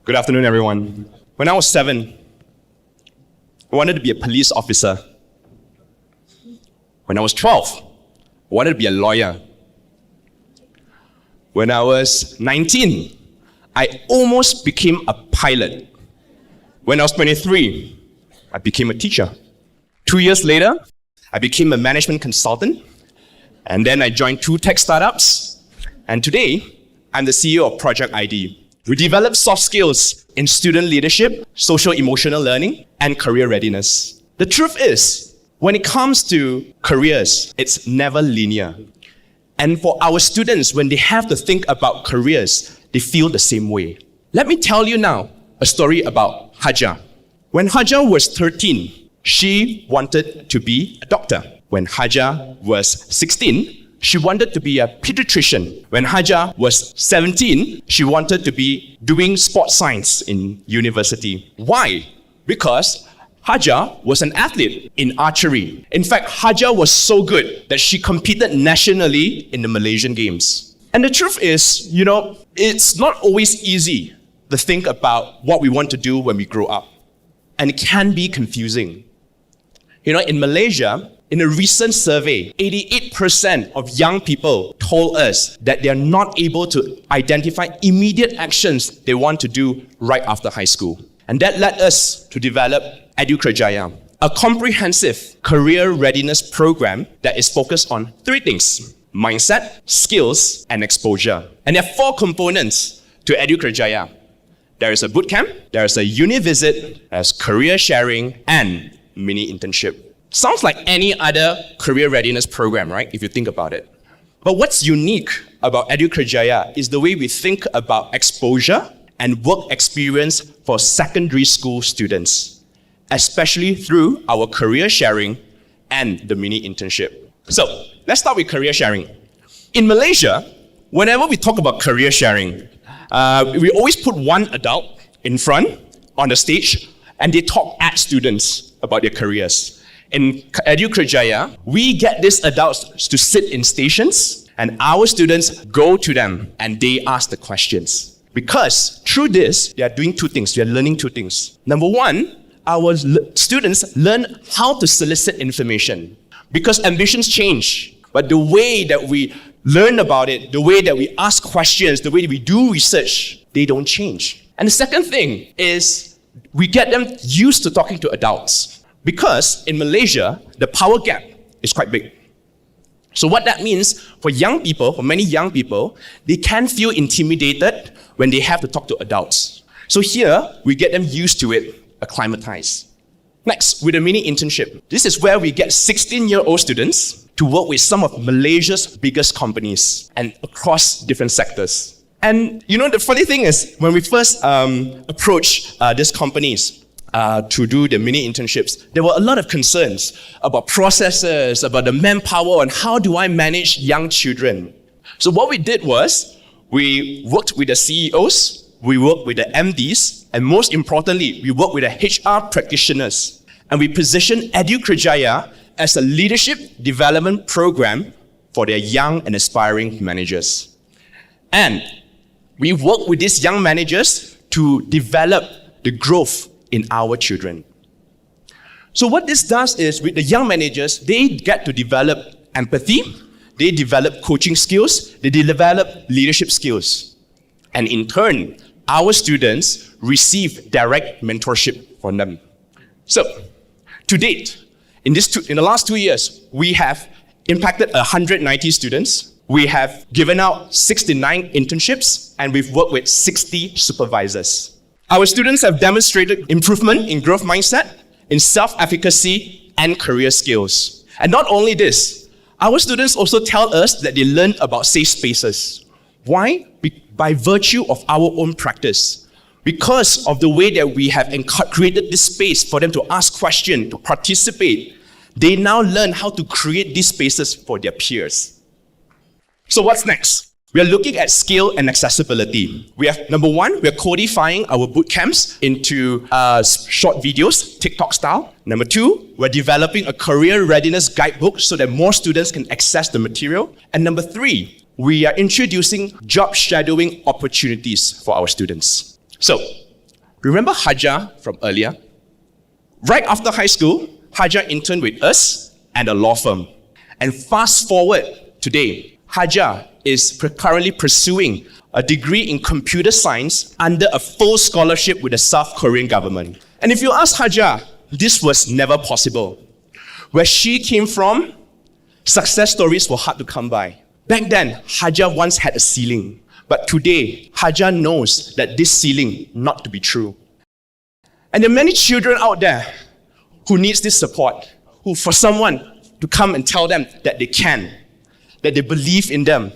Good afternoon, everyone. When I was 7, I wanted to be a police officer. When I was 12, I wanted to be a lawyer. When I was 19, I almost became a pilot. When I was 23, I became a teacher. 2 years later, I became a management consultant. And then I joined 2 tech startups. And today, I'm the CEO of Project ID. We develop soft skills in student leadership, social emotional learning, and career readiness. The truth is, when it comes to careers, it's never linear. And for our students, when they have to think about careers, they feel the same way. Let me tell you now a story about Haja. When Haja was 13, she wanted to be a doctor. When Haja was 16, she wanted to be a pediatrician. When Haja was 17, she wanted to be doing sports science in university. Why? Because Haja was an athlete in archery. In fact, Haja was so good that she competed nationally in the Malaysian Games. And the truth is, it's not always easy to think about what we want to do when we grow up. And it can be confusing. In Malaysia, in a recent survey, 88% of young people told us that they are not able to identify immediate actions they want to do right after high school. And that led us to develop EduKerjaya, a comprehensive career readiness program that is focused on 3 things: mindset, skills, and exposure. And there are 4 components to EduKerjaya. There is a bootcamp, there is a uni visit, there's career sharing, and mini internship. Sounds like any other career readiness program, right? If you think about it. But what's unique about EduKerjaya is the way we think about exposure and work experience for secondary school students, especially through our career sharing and the mini internship. So let's start with career sharing. In Malaysia, whenever we talk about career sharing, we always put one adult in front on the stage and they talk at students about their careers. In EduKerjaya, we get these adults to sit in stations and our students go to them and they ask the questions. Because through this, they are doing 2 things. They are learning 2 things. Number 1, our students learn how to solicit information. Because ambitions change, but the way that we learn about it, the way that we ask questions, the way that we do research, they don't change. And the second thing is we get them used to talking to adults. Because in Malaysia, the power gap is quite big. So what that means for young people, for many young people, they can feel intimidated when they have to talk to adults. So here, we get them used to it, acclimatize. Next, with a mini internship. This is where we get 16-year-old students to work with some of Malaysia's biggest companies and across different sectors. And the funny thing is, when we first approached these companies, to do the mini internships, there were a lot of concerns about processes, about the manpower, and how do I manage young children. So what we did was, we worked with the CEOs, we worked with the MDs, and most importantly, we worked with the HR practitioners. And we positioned EduKerjaya as a leadership development program for their young and aspiring managers. And we worked with these young managers to develop the growth in our children. So what this does is, with the young managers, they get to develop empathy, they develop coaching skills, they develop leadership skills. And in turn, our students receive direct mentorship from them. So, to date, in the last 2 years, we have impacted 190 students, we have given out 69 internships, and we've worked with 60 supervisors. Our students have demonstrated improvement in growth mindset, in self-efficacy, and career skills. And not only this, our students also tell us that they learned about safe spaces. Why? By virtue of our own practice. Because of the way that we have created this space for them to ask questions, to participate, they now learn how to create these spaces for their peers. So what's next? We are looking at scale and accessibility. Number 1, we are codifying our boot camps into short videos, TikTok style. Number 2, we're developing a career readiness guidebook so that more students can access the material. And number 3, we are introducing job shadowing opportunities for our students. So, remember Haja from earlier? Right after high school, Haja interned with us and a law firm. And fast forward today, Haja is currently pursuing a degree in computer science under a full scholarship with the South Korean government. And if you ask Haja, this was never possible. Where she came from, success stories were hard to come by. Back then, Haja once had a ceiling. But today, Haja knows that this ceiling not to be true. And there are many children out there who needs this support, who for someone to come and tell them that they can, that they believe in them,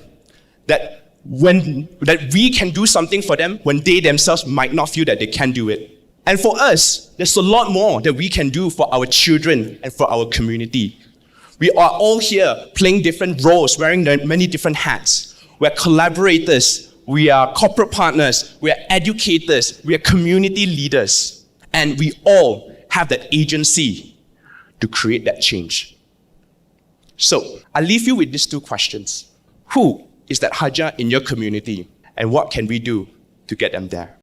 that we can do something for them when they themselves might not feel that they can do it. And for us, there's a lot more that we can do for our children and for our community. We are all here playing different roles, wearing many different hats. We're collaborators, we are corporate partners, we are educators, we are community leaders. And we all have that agency to create that change. So, I'll leave you with these two questions. Who is that Haja in your community? And what can we do to get them there?